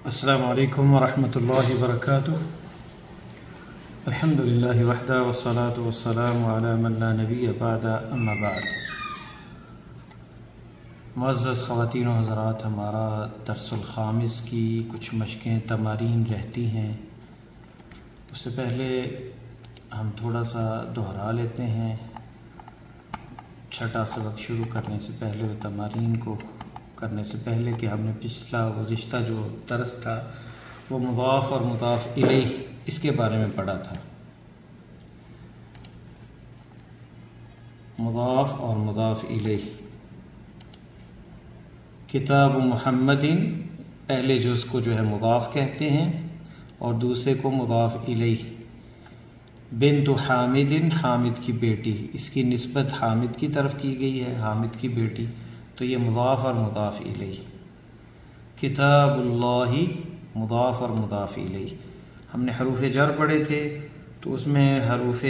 السلام علیکم ورحمۃ اللہ وبرکاتہ۔ الحمد للہ وحدہ والصلاة والسلام علی من لا نبی بعد اما بعد۔ معزز خواتین و حضرات، ہمارا درس الخامس کی کچھ مشقیں تمارین رہتی ہیں، اس سے پہلے ہم تھوڑا سا دہرا لیتے ہیں چھٹا سبق شروع کرنے سے پہلے، وہ تمارین کو کرنے سے پہلے کہ ہم نے گزشتہ جو درس تھا وہ مضاف اور مضاف الیہ اس کے بارے میں پڑھا تھا۔ مضاف اور مضاف الیہ، کتاب محمد پہلے جز کو جو ہے مضاف کہتے ہیں اور دوسرے کو مضاف الیہ۔ بنت حامد، حامد کی بیٹی، اس کی نسبت حامد کی طرف کی گئی ہے، حامد کی بیٹی، تو یہ مضاف اور مضاف الیہ۔ کتاب اللہ، مضاف اور مضاف الیہ۔ ہم نے حروف جر پڑھے تھے، تو اس میں حروف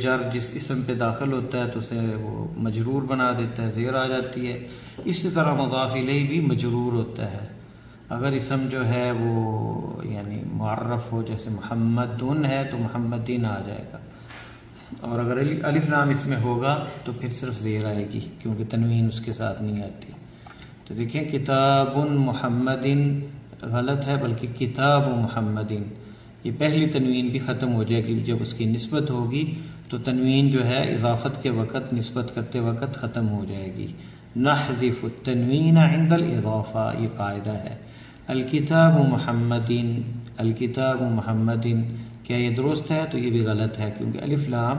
جر جس اسم پہ داخل ہوتا ہے تو اسے وہ مجرور بنا دیتا ہے، زیر آ جاتی ہے۔ اسی طرح مضاف الیہ بھی مجرور ہوتا ہے اگر اسم جو ہے وہ یعنی معرف ہو، جیسے محمدن ہے تو محمدین آ جائے گا، اور اگر الف لام اس میں ہوگا تو پھر صرف زیر آئے گی کیونکہ تنوین اس کے ساتھ نہیں آتی۔ تو دیکھیں کتاب محمد غلط ہے، بلکہ کتاب محمد، یہ پہلی تنوین بھی ختم ہو جائے گی جب اس کی نسبت ہوگی، تو تنوین جو ہے اضافت کے وقت نسبت کرتے وقت ختم ہو جائے گی۔ نحذف التنوین عند الاضافہ، یہ قاعدہ ہے۔ الکتاب محمد، الکتاب محمد، کیا یہ درست ہے؟ تو یہ بھی غلط ہے کیونکہ الف لام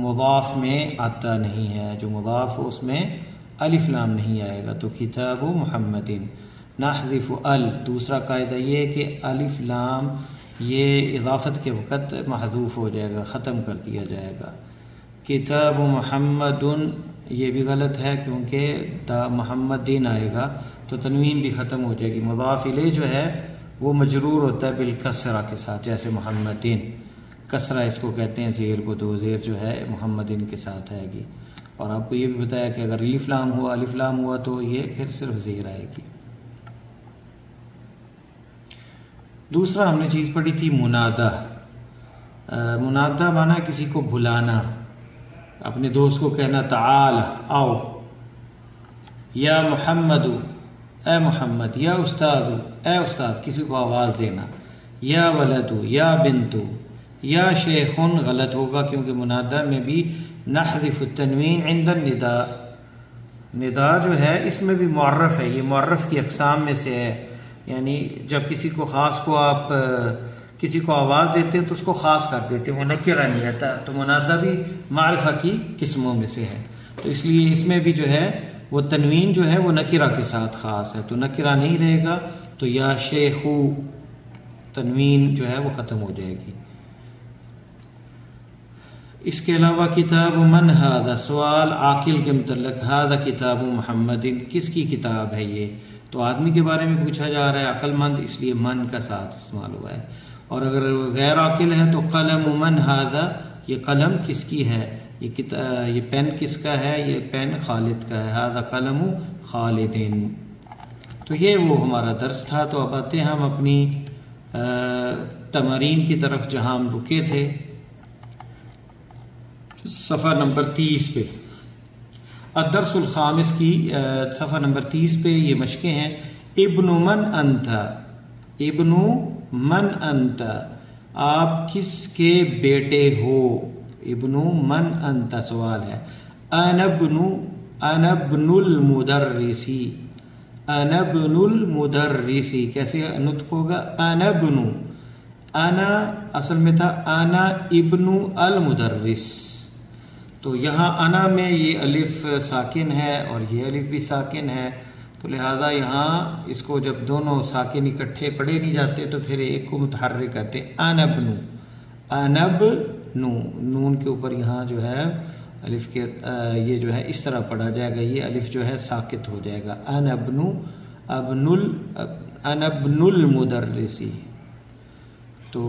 مضاف میں آتا نہیں ہے، جو مضاف ہو اس میں الف لام نہیں آئے گا، تو کتاب محمد۔ نحذف دوسرا قاعدہ یہ ہے کہ الف لام یہ اضافت کے وقت محذوف ہو جائے گا، ختم کر دیا جائے گا۔ کتاب محمد، یہ بھی غلط ہے کیونکہ محمدین آئے گا تو تنوین بھی ختم ہو جائے گی۔ مضاف الیہ جو ہے وہ مجرور ہوتا ہے بالکسرہ کے ساتھ، جیسے محمدین، کسرہ اس کو کہتے ہیں، زیر کو، دو زیر جو ہے محمدین کے ساتھ آئے گی۔ اور آپ کو یہ بھی بتایا کہ اگر الف لام ہوا تو یہ پھر صرف زیر آئے گی۔ دوسرا ہم نے چیز پڑھی تھی منادہ۔ منادہ مانا کسی کو بلانا، اپنے دوست کو کہنا تعال، آؤ، یا محمد، اے محمد، یا استاد، اے استاد، کسی کو آواز دینا، یا ولد، یا بنت، یا شیخن غلط ہوگا کیونکہ منادہ میں بھی نحذف التنوین عند النداء، ندا جو ہے اس میں بھی معرف ہے، یہ معرف کی اقسام میں سے ہے، یعنی جب کسی کو خاص کو آپ کسی کو آواز دیتے ہیں تو اس کو خاص کر دیتے ہیں، وہ نکرہ نہیں رہتا، تو منادہ بھی معرفہ کی قسموں میں سے ہے، تو اس لیے اس میں بھی جو ہے وہ تنوین جو ہے وہ نکرہ کے ساتھ خاص ہے، تو نکرہ نہیں رہے گا، تو یا شیخو تنوین جو ہے وہ ختم ہو جائے گی۔ اس کے علاوہ کتاب من ھذا، سوال عاقل کے متعلق، ھذا کتاب محمد، کس کی کتاب ہے یہ؟ تو آدمی کے بارے میں پوچھا جا رہا ہے، عقل مند، اس لیے من کا ساتھ استعمال ہوا ہے، اور اگر غیر عاقل ہے تو قلم من ھذا، یہ قلم کس کی ہے؟ یہ پین کس کا ہے؟ یہ پین خالد کا ہے، ھذا قلم خالد۔ تو یہ وہ ہمارا درس تھا۔ تو اب آتے ہیں ہم اپنی تمارین کی طرف جہاں ہم رکے تھے، صفحہ نمبر 30 پہ، الدرس الخامس کی صفحہ نمبر 30 پہ یہ مشقیں ہیں۔ ابن من انت، ابن من انت، آپ کس کے بیٹے ہو؟ ابن من انت سوال ہے۔ انا ابن المدرسی، انا ابن المدرسی، کیسے نطق ہوگا؟ انا ابن، انا اصل میں تھا انا ابن المدرس، تو یہاں انا میں یہ الف ساکن ہے اور یہ الف بھی ساکن ہے، تو لہذا یہاں اس کو جب دونوں ساکن اکٹھے پڑھے نہیں جاتے تو پھر ایک کو متحرک کہتے ہیں، انبنو، انبنو، نون کے اوپر یہاں جو ہے الف کے یہ جو ہے اس طرح پڑھا جائے گا، یہ الف جو ہے ساکت ہو جائے گا، انبنو، انبن المدرسی، تو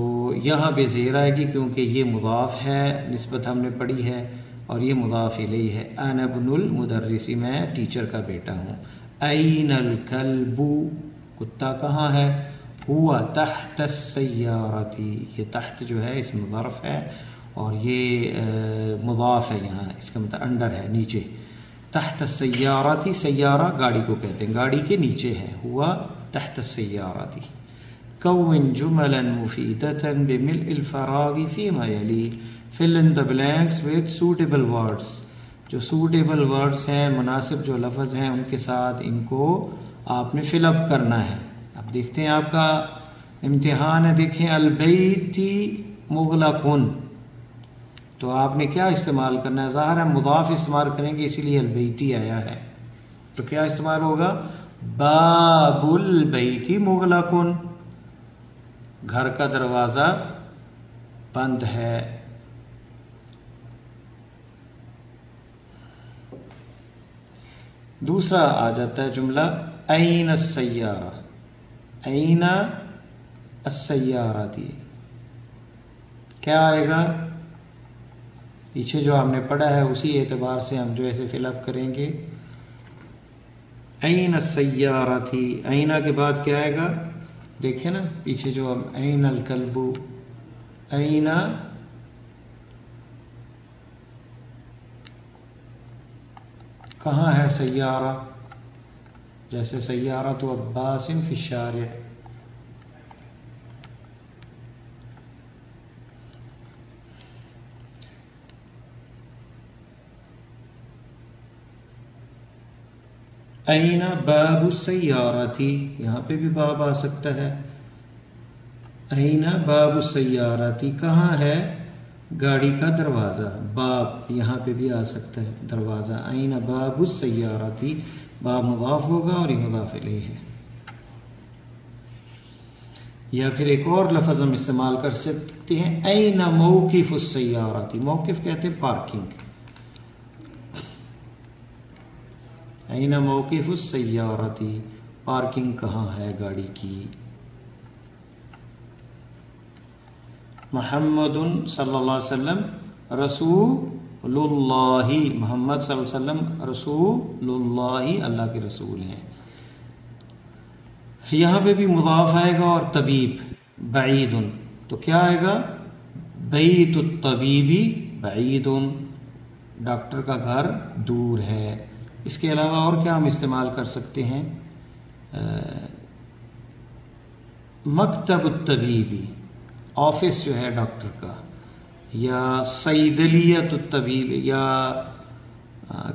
یہاں پہ زیر آئے گی کیونکہ یہ مضاف ہے، نسبت ہم نے پڑھی ہے، اور یہ مضاف الیہ ہے۔ انا ابن المدرسی، میں ٹیچر کا بیٹا ہوں۔ این الکلب، کتا کہاں ہے؟ ہوا تحت السیارتی، یہ تحت جو ہے اس میں ظرف ہے اور یہ مضاف ہے، یہاں اس کا مطلب انڈر ہے، نیچے. تحت السیارتی، سیارہ گاڑی کو کہتے ہیں، گاڑی کے نیچے ہے. ہوا تحت السیارتی. کون جملا مفیدة بملء الفراغ فيما يلي. fill in the blanks with suitable words. جو سوٹیبل ورڈز ہیں، مناسب جو لفظ ہیں ان کے ساتھ ان کو آپ نے فل اپ کرنا ہے. اب دیکھتے ہیں آپ کا امتحان ہے. دیکھیں البیت مغلقن، تو آپ نے کیا استعمال کرنا ہے؟ ظاہر ہے مضاف استعمال کریں گے، اسی لیے البیتی آیا ہے. تو کیا استعمال ہوگا؟ باب البیت مغلقن، گھر کا دروازہ بند ہے. دوسرا آ جاتا ہے جملہ این السیارہ. این السیارتی، کیا آئے گا؟ پیچھے جو ہم نے پڑھا ہے اسی اعتبار سے ہم جو ایسے فل اپ کریں گے. این السیارتی، اینا کے بعد کیا آئے گا؟ دیکھیں نا پیچھے جو ہم این الکلب، اینا کہاں ہے سیارہ؟ جیسے سیارۃ عباس فی الشارع. این باب السیارتی، یہاں پہ بھی باب آ سکتا ہے. این باب السیارتی، کہاں ہے گاڑی کا دروازہ؟ باب یہاں پہ بھی آ سکتا ہے، دروازہ. این باب السیارتی، باب مضاف ہوگا اور یہ مضاف الیہ ہے. یا پھر ایک اور لفظ ہم استعمال کر سکتے ہیں، این موقف السیارتی. موقف کہتے ہیں پارکنگ. این موقف السیارتی، پارکنگ کہاں ہے گاڑی کی. محمد صلی اللہ علیہ وسلم رسول اللہ، محمد صلی اللہ علیہ وسلم رسول اللہ، اللہ کے رسول ہیں. یہاں پہ بھی مضاف آئے گا اور طبیب بعید، تو کیا آئے گا؟ بیت الطبیبی بعید، ڈاکٹر کا گھر دور ہے. اس کے علاوہ اور کیا ہم استعمال کر سکتے ہیں؟ مکتب الطبیبی، آفس جو ہے ڈاکٹر کا، یا صیدلیت الطبیب، یا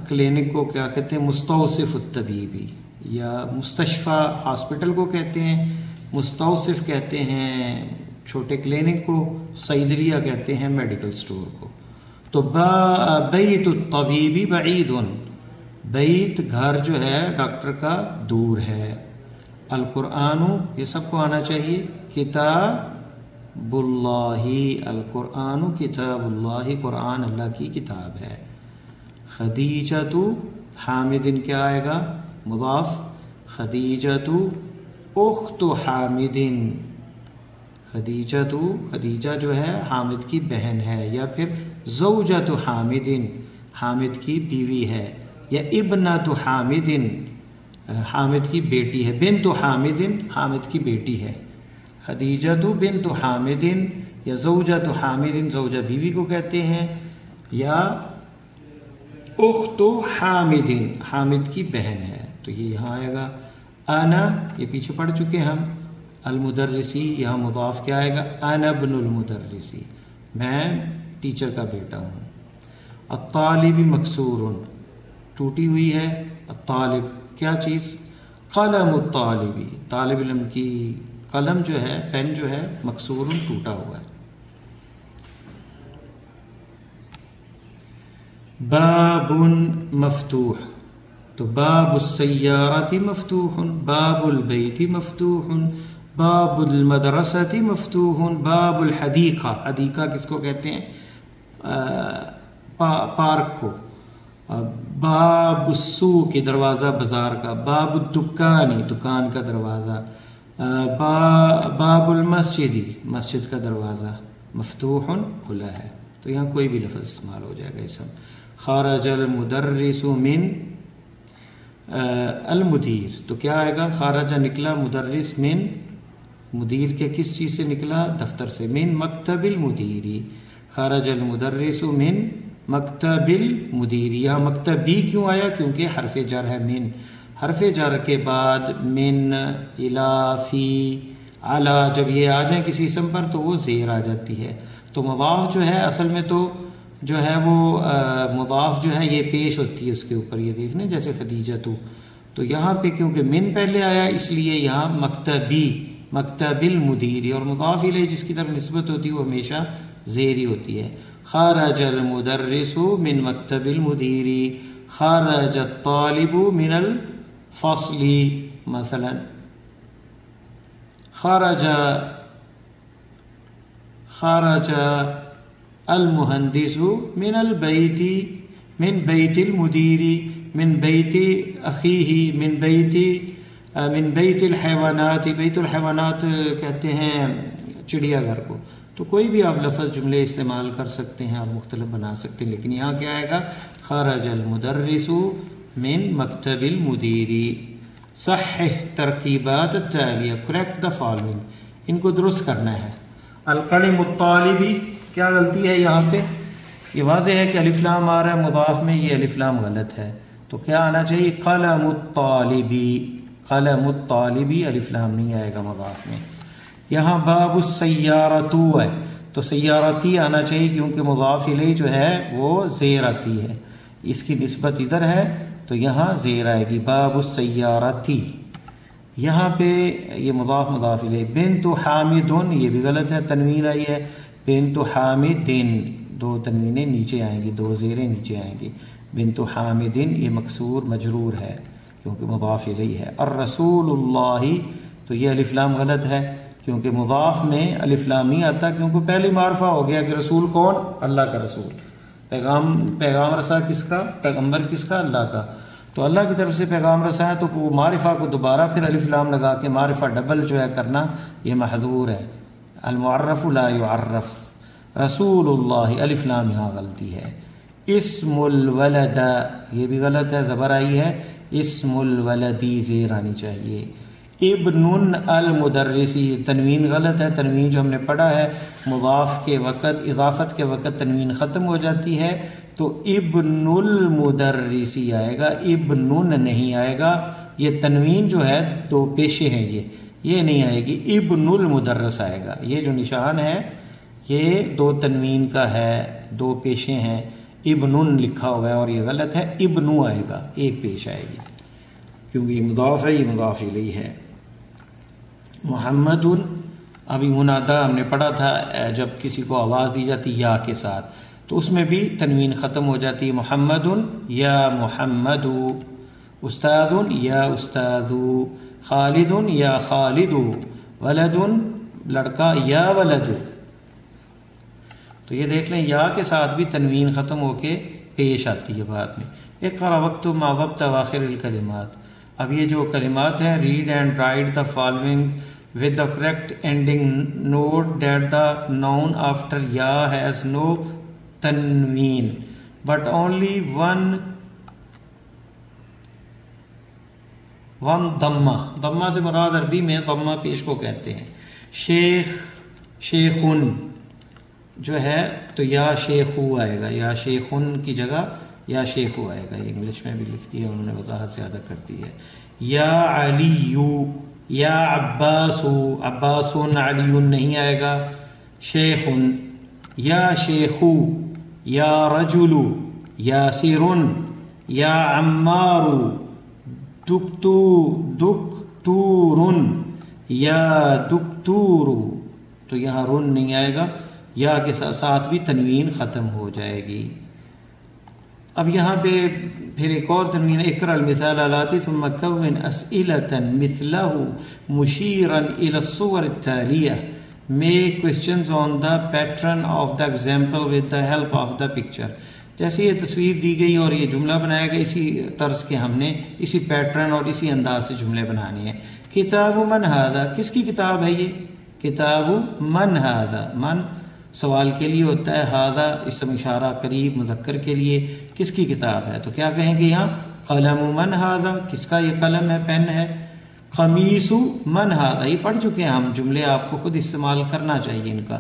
کلینک کو کیا کہتے ہیں؟ مستوصف الطبیبی. یا مستشفیٰ ہاسپٹل کو کہتے ہیں، مستوصف کہتے ہیں چھوٹے کلینک کو، صیدلیہ کہتے ہیں میڈیکل سٹور کو. تو بیت الطبیبی بعید، بیت گھر جو ہے ڈاکٹر کا دور ہے. القرآن، یہ سب کو آنا چاہیے. کتاب اللہ، القرآن کتاب اللہ، قرآن اللہ کی کتاب ہے. خدیجۃ حامد، کیا آئے گا؟ مضاف. خدیجۃ اخت حامد، خدیجۃ، خدیجہ جو ہے حامد کی بہن ہے. یا پھر زوجۃ حامد، حامد کی بیوی ہے. یا ابنۃ حامد، حامد کی بیٹی ہے. بنت حامد، حامد کی بیٹی ہے. خدیجۃ بنت حامد یا زوجۃ حامد، زوجہ بیوی کو کہتے ہیں. یا اخت حامد، حامد کی بہن ہے. تو یہ یہاں آئے گا. انا، یہ پیچھے پڑھ چکے ہم. المدرسی، یہاں مضاف کیا آئے گا؟ انا ابن المدرسی، میں ٹیچر کا بیٹا ہوں. الطالب مکسور، ٹوٹی ہوئی ہے. الطالب کیا چیز؟ قلم الطالبی، طالب علم کی قلم جو ہے، پین جو ہے، مکسور، ٹوٹا ہوا ہے. باب مفتوح، تو باب السیارۃ مفتوح، باب البیت مفتوح، باب المدرسۃ مفتوح، باب الحدیقہ، حدیقہ کس کو کہتے ہیں؟ پارک کو. باب السوق، دروازہ بازار کا. باب الدکان، دکان کا دروازہ. باب المسجد، مسجد کا دروازہ. مفتوح، کھلا ہے. تو یہاں کوئی بھی لفظ استعمال ہو جائے گا. اس میں خرج المدرس من المدیر، تو کیا آئے گا؟ خارجہ، نکلا، مدرس من مدیر کے کس چیز سے نکلا؟ دفتر سے. من مکتب المدیری. خرج المدرس من مکتب المدیری. یہاں مکتب بھی کیوں آیا؟ کیونکہ حرف جر ہے من. حرف جر کے بعد من، الی، فی، علی جب یہ آ جائیں کسی اسم پر تو وہ زیر آ جاتی ہے. تو مضاف جو ہے اصل میں تو جو ہے وہ مضاف جو ہے یہ پیش ہوتی ہے اس کے اوپر. یہ دیکھنے جیسے خدیجہ تو یہاں پہ کیونکہ من پہلے آیا اس لیے یہاں مکتبی، مکتب المدیری، اور مضاف الیہ جس کی طرف نسبت ہوتی ہے وہ ہمیشہ زیری ہوتی ہے. خرج المدرس من مکتب المدیری. خرج الطالب من الفصل مثلا. خرج المهندس من البيت، من بيت المدير، من بيت أخيه، من بيت الحيوانات. بیت الحیوانات کہتے ہیں چڑیا گھر کو. تو کوئی بھی آپ لفظ جملے استعمال کر سکتے ہیں اور مختلف بنا سکتے ہیں، لیکن یہاں کیا آئے گا؟ خرج المدرس من مکتب المدیری. صحح ترکیبات التالیہ، کریکٹ دا فالوئنگ، ان کو درست کرنا ہے. القلم الطالبی، کیا غلطی ہے یہاں پہ؟ یہ واضح ہے کہ الف لام آ رہا ہے مضاف میں، یہ الف لام غلط ہے. تو کیا آنا چاہیے؟ قلم الطالبی. قلم الطالبی الف لام نہیں آئے گا مضاف میں. یہاں باب السیارۃ ہے تو سیارتی آنا چاہیے کیونکہ مضاف الیہ جو ہے وہ زیر آتی ہے، اس کی نسبت ادھر ہے تو یہاں زیر آئے گی. باب السیارتی. یہاں پہ یہ مضاف مضاف الیہ. بنت حامد، یہ بھی غلط ہے، تنوین آئی ہے. بنت حامد، دو تنوینیں نیچے آئیں گی، دو زیریں نیچے آئیں گی. بنت حامد یہ مکسور مجرور ہے کیونکہ مضاف الیہ ہے. الرسول اللہ، تو یہ الف لام غلط ہے کیونکہ مضاف میں الف لام نہیں آتا، کیونکہ پہلے معرفہ ہو گیا کہ رسول کون؟ اللہ کا رسول. پیغام رسا کس کا؟ پیغمبر کس کا؟ اللہ کا. تو اللہ کی طرف سے پیغام رسا ہے تو وہ معرفہ کو دوبارہ پھر الف لام لگا کے معرفہ ڈبل جو ہے کرنا یہ محظور ہے. المعرف لا يعرف. رسول اللہ الف لام یہاں غلطی ہے. اسم الولد، یہ بھی غلط ہے، زبر آئی ہے. اسم الولدی زیر آنی چاہیے. ابن المدرسی، تنوین غلط ہے. تنوین جو ہم نے پڑھا ہے مضاف کے وقت، اضافت کے وقت تنوین ختم ہو جاتی ہے تو ابن المدرسی آئے گا، ابن نہیں آئے گا. یہ تنوین جو ہے دو پیشے ہیں، یہ نہیں آئے گی، ابن المدرس آئے گا. یہ جو نشان ہے یہ دو تنوین کا ہے، دو پیشے ہیں. ابن لکھا ہوا ہے اور یہ غلط ہے، ابنو آئے گا، ایک پیش آئے گی کیونکہ یہ مضاف ہے، یہ مضاف الیہ ہے. محمد، ابھی منادا ہم نے پڑھا تھا جب کسی کو آواز دی جاتی یا کے ساتھ تو اس میں بھی تنوین ختم ہو جاتی ہے. محمد یا محمد. استاد یا استاد. خالد یا خالد. ولد لڑکا یا ولد. تو یہ دیکھ لیں یا کے ساتھ بھی تنوین ختم ہو کے پیش آتی ہے بعد میں. اقرأ واکتب ما ضبط اواخر الکلمات. اب یہ جو کلمات ہیں، read and write the following with the correct ending. Note that the noun after ya has no tanween but only one dhamma. dhamma سے مراد عربی میں ضمہ پیش کو کہتے ہیں. شیخ، شیخن جو ہے تو یا شیخو آئے گا، یا شیخن کی جگہ یا شیخو آئے گا. یہ انگلش میں بھی لکھتی ہے، انہوں نے وضاحت زیادہ کرتی ہے. یا علیو، یا عباس، عباس علی نہیں آئے گا. شیخ، یا شیخو، یا رجل، یا سر، یا عمار، دکتور، یا دکتور. تو یہاں رن نہیں آئے گا، یا کے ساتھ بھی تنوین ختم ہو جائے گی. اب یہاں پہ پھر ایک اور تنوین، اقرأ المثال الآتی ثم كون أسئلة مثله مشيرا إلى الصور التالية. Make questions on the pattern of the example with the help of the picture. جیسے یہ تصویر دی گئی اور یہ جملہ بنایا گیا، اسی طرز کے ہم نے اسی پیٹرن اور اسی انداز سے جملے بنانے ہیں. کتاب من ھذا، کس کی کتاب ہے یہ؟ کتاب من ھذا، من سوال کے لیے ہوتا ہے، ھذا اسم اشارہ قریب مذکر کے لیے، کس کی کتاب ہے؟ تو کیا کہیں گے یہاں؟ قلم من ھذا، کس کا یہ قلم ہے، پین ہے. قمیص من ھذا، یہ پڑھ چکے ہیں ہم، جملے آپ کو خود استعمال کرنا چاہیے ان کا.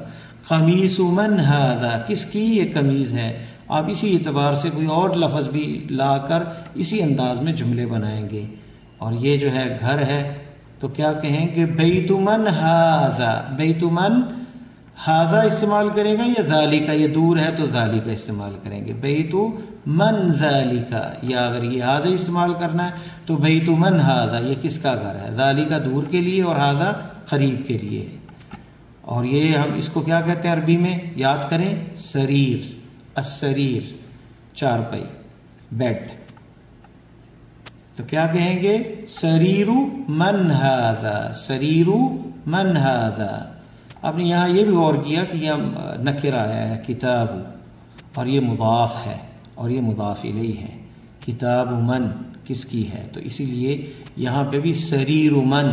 قمیص من ھذا، کس کی یہ قمیض ہے. آپ اسی اعتبار سے کوئی اور لفظ بھی لا کر اسی انداز میں جملے بنائیں گے. اور یہ جو ہے گھر ہے تو کیا کہیں گے، بیت من ھذا. بیت من ھذا استعمال کرے گا یا ذالک، یہ دور ہے تو ذالک استعمال کریں گے. بیت من ذالک، یا اگر یہ ھذا استعمال کرنا ہے تو بیت من ھذا، یہ کس کا گھر ہے. ذالک دور کے لیے اور ھذا قریب کے لیے. اور یہ ہم اس کو کیا کہتے ہیں عربی میں، یاد کریں، سریر. السریر چارپائی، بیڈ. تو کیا کہیں گے، سریر من ھذا. سریر من ھذا. آپ نے یہاں یہ بھی غور کیا کہ یہ نکر آیا ہے کتاب، اور یہ مضاف ہے اور یہ مضاف الیہ ہے. کتاب من کس کی ہے، تو اسی لیے یہاں پہ بھی سریر من.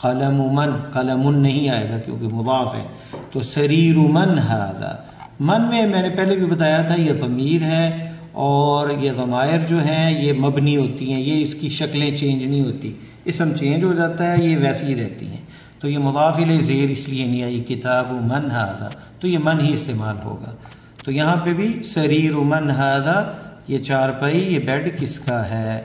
قلم من، قلم نہیں آئے گا کیونکہ مضاف ہے. تو سریر من ھذا. من میں نے پہلے بھی بتایا تھا یہ ضمیر ہے، اور یہ ضمائر جو ہیں یہ مبنی ہوتی ہیں، یہ اس کی شکلیں چینج نہیں ہوتی. اسم چینج ہو جاتا ہے، یہ ویسی ہی رہتی ہیں. تو یہ مضاف الیہ زیر اس لیے نہیں آئی، کتاب من ھذا، تو یہ من ہی استعمال ہوگا. تو یہاں پہ بھی سریر من ھذا، یہ چارپائی، یہ بیڈ کس کا ہے.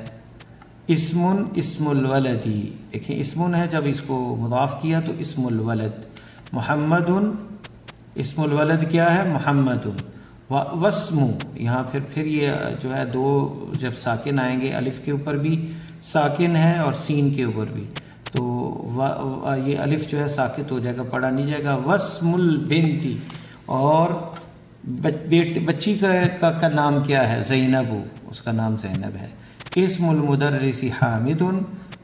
اسمن، اسم الولدی. دیکھیں اسمن ہے، جب اس کو مضاف کیا تو اسم الولد. محمد، اسم الولد کیا ہے، محمد. واسم، یہاں پھر یہ جو ہے دو جب ساکن آئیں گے، الف کے اوپر بھی ساکن ہے اور سین کے اوپر بھی، تو یہ الف جو ہے ساکت ہو جائے گا، پڑھا نہیں جائے گا. واسم البنتی، اور بچی کا نام کیا ہے، زینب، اس کا نام زینب ہے. اسم المدرس حامد،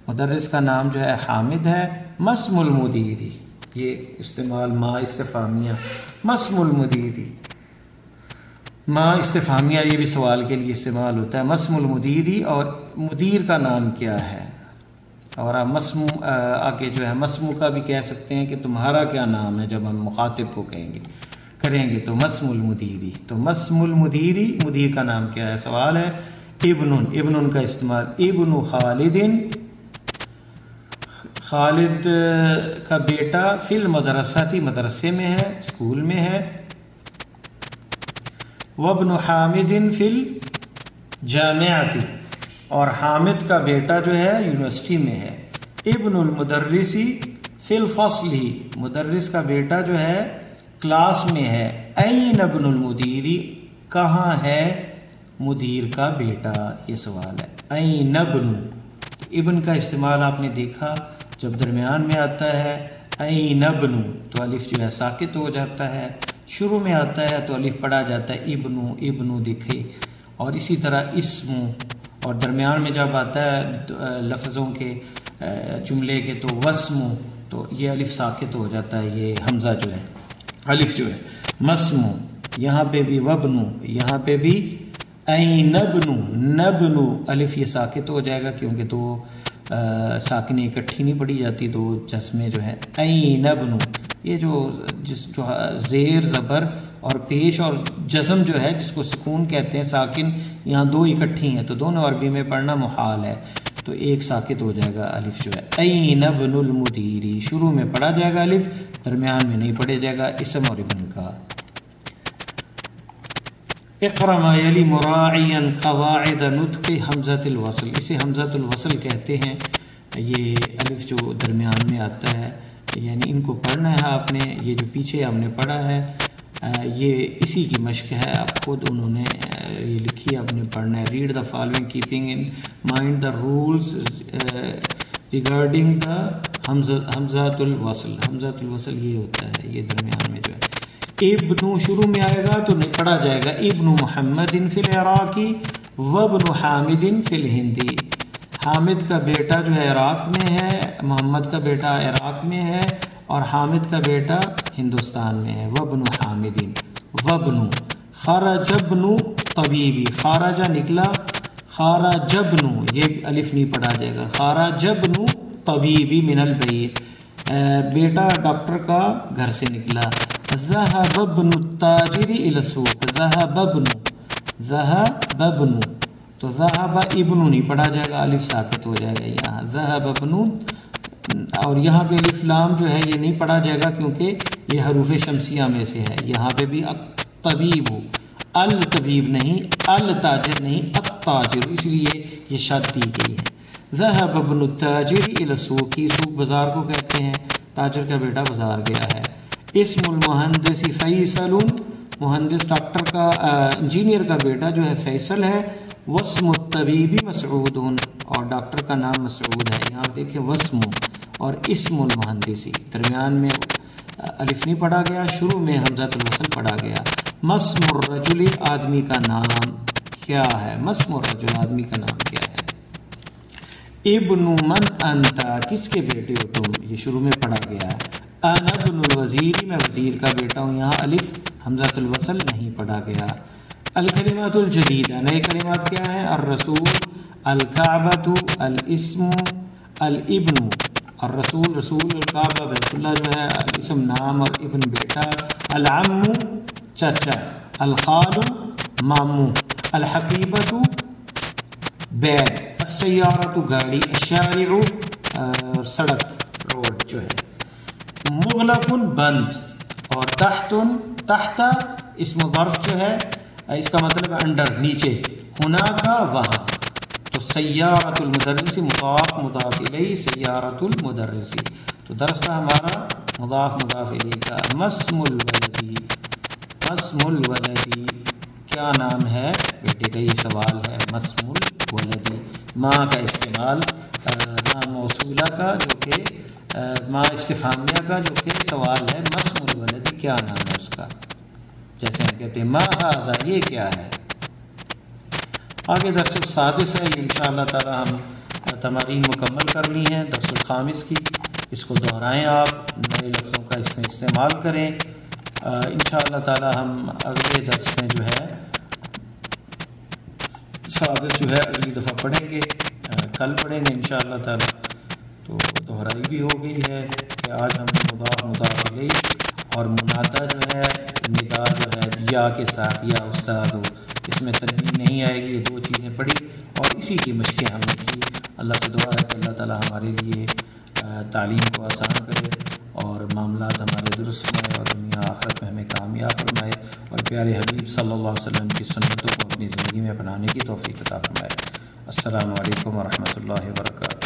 مدرس کا نام جو ہے حامد ہے. مسم المدیری، یہ استعمال ما استفہامیہ، مسم المدیری. ما استفہامیہ یہ بھی سوال کے لیے استعمال ہوتا ہے. مسم المدیری، اور مدیر کا نام کیا ہے. اور آپ مسم آگے جو ہے مسمو کا بھی کہہ سکتے ہیں کہ تمہارا کیا نام ہے، جب ہم مخاطب کو کریں گے تو مسم المدیری. تو مسم المدیری، مدیر کا نام کیا ہے، سوال ہے. ابن کا استعمال، ابن خالد، خالد کا بیٹا، فی المدرسہ، مدرسے میں ہے، اسکول میں ہے. وابن حامد فی الجامعۃ، اور حامد کا بیٹا جو ہے یونیورسٹی میں ہے. ابن المدرسی فی الفصل، مدرس کا بیٹا جو ہے کلاس میں ہے. این ابن المدیری، کہاں ہے مدیر کا بیٹا، یہ سوال ہے. این ابن، ابن کا استعمال آپ نے دیکھا جب درمیان میں آتا ہے این ابن تو الف جو ہے ساکت ہو جاتا ہے، شروع میں آتا ہے تو الف پڑھا جاتا ہے ابن دیکھے. اور اسی طرح اسم، اور درمیان میں جب آتا ہے لفظوں کے جملے کے تو وسم، تو یہ الف ساکت ہو جاتا ہے، یہ حمزہ جو ہے الف جو ہے. مسم، یہاں پہ بھی وبن، یہاں پہ بھی این نبن، الف یہ ساکت ہو جائے گا کیونکہ دو ساکنیں اکٹھی نہیں پڑھی جاتی، دو جسمیں جو ہے. این ابن، یہ جو زیر زبر اور پیش اور جزم جو ہے جس کو سکون کہتے ہیں، ساکن یہاں دو اکٹھی ہیں تو دونوں عربی میں پڑھنا محال ہے، تو ایک ساکت ہو جائے گا الف جو ہے. این ابن المدیری، شروع میں پڑھا جائے گا الف، درمیان میں نہیں پڑھے جائے گا اسم اور ابن کا. اقرأ ما یلی مراعیا قواعد نطق حمزۃ الوصل، اسے حمزۃ الوصل کہتے ہیں. یہ الف جو درمیان میں آتا ہے، یعنی ان کو پڑھنا ہے آپ نے. یہ جو پیچھے ہم نے پڑھا ہے یہ اسی کی مشق ہے، آپ خود انہوں نے یہ لکھی، آپ نے پڑھنا ہے. Read the following keeping in mind the rules regarding the حمزۃ الوصل. حمزۃ الوصل یہ ہوتا ہے، یہ درمیان میں جو ہے. ابن شروع میں آئے گا تو نہیں پڑھا جائے گا ابن محمد فی العراقی وابن حامد فی الہندی. حامد کا بیٹا جو ہے عراق میں ہے، محمد کا بیٹا عراق میں ہے، اور حامد کا بیٹا ہندوستان میں ہے. وابن حامد، وابن. خرج ابن طبیبی، خارجہ نکلا، خارج ابن، یہ الف نہیں پڑھا جائے گا. خارج ابن طبیبی من البیت، بیٹا ڈاکٹر کا گھر سے نکلا. ذهب ابن التاجر الى السوق، ذهب ابن، تو ذهب ابن نہیں پڑھا جائے گا، الف ساکت ہو جائے گا یہاں. ذهب ابن اور یہاں پہ الف لام جو ہے یہ نہیں پڑھا جائے گا کیونکہ یہ حروف شمسیہ میں سے ہے. یہاں پہ بھی الطبیب، الطبیب نہیں، التاجر نہیں، التاجر، اس لیے یہ شد دی گئی ہے. ذهب ابن التاجر الى السوق، سوق بازار کو کہتے ہیں، تاجر کا بیٹا بازار گیا ہے. اسم المہندس فیصل، مہندس ڈاکٹر کا انجینئر کا بیٹا جو ہے فیصل ہے. واسم الطبیب مسعود، اور ڈاکٹر کا نام مسعود ہے. یہاں دیکھیں واسم اور اسم المہندسی، درمیان میں الف نہیں پڑھا گیا، شروع میں حمزۃ الوصل پڑھا گیا. مسم الرجل، آدمی کا نام کیا ہے؟ مسم الرجل، آدمی کا نام کیا ہے؟ ابن من انتا، کس کے بیٹے ہو تم؟ یہ شروع میں پڑھا گیا ہے. انا ابن الوزیر، میں وزیر کا بیٹا ہوں، یہاں الف حمزۃ الوصل نہیں پڑھا گیا. الکلمات الجدیدہ، نئے کلمات کیا ہیں؟ الرسول، الکعبۃ، الاسم، الابن. الرسول رسول، الکعبہ بیت اللہ جو ہے، الاسم نام اور ابن بیٹا، العم چچا، الخال ماموں، الحقیبۃ بیگ، السیارۃ گاڑی، الشارع سڑک روڈ جو ہے. مغلق بند، اور تحت اسم ظرف جو ہے اس کا مطلب انڈر نیچے، ہونا کا وہاں. تو سیارۃ المدرسی مضاف مضاف الیہ، سیارۃ المدرسی. تو درس تھا ہمارا مضاف مضاف الیہ کا. مسم الولدی، مسم الولدی، کیا نام ہے بیٹے کا؟ یہ سوال ہے. مسم الولدی، ماں کا استعمال نام موصولہ کا جو کہ ماں استفہامیہ کا جو کہ سوال ہے. مسم الولدی، کیا نام ہے اس کا؟ جیسے ہم کہتے ہیں ما ھذا، یہ کیا ہے؟ آگے درس السادس ہے، یہ انشاءاللہ تعالی ہم تمارین مکمل کر لی ہیں. درس الخامس کی، اس کو دہرائیں، آپ نئے لفظوں کا اس میں استعمال کریں. انشاءاللہ تعالی ہم اگلے درس میں جو ہے سادس جو ہے اگلی دفعہ پڑھیں گے، کل پڑھیں گے انشاءاللہ تعالی. تو دہرائی بھی ہو گئی ہے کہ آج ہم نے مضاف مضاف الیہ اور منادہ جو ہے، ندا جو ہے یا کے ساتھ، یا استاد ہو، اس میں تنوین نہیں آئے گی. یہ دو چیزیں پڑھی اور اسی کی مشقیں ہم نے کی. اللہ سے دعا ہے کہ اللہ تعالی ہمارے لیے تعلیم کو آسان کرے اور معاملات ہمارے درست فرمائے اور دنیا آخرت میں ہمیں کامیاب فرمائے اور پیارے حبیب صلی اللہ علیہ وسلم کی سنتوں کو اپنی زندگی میں اپنانے کی توفیق عطا فرمائے. السلام علیکم ورحمۃ اللہ وبرکاتہ.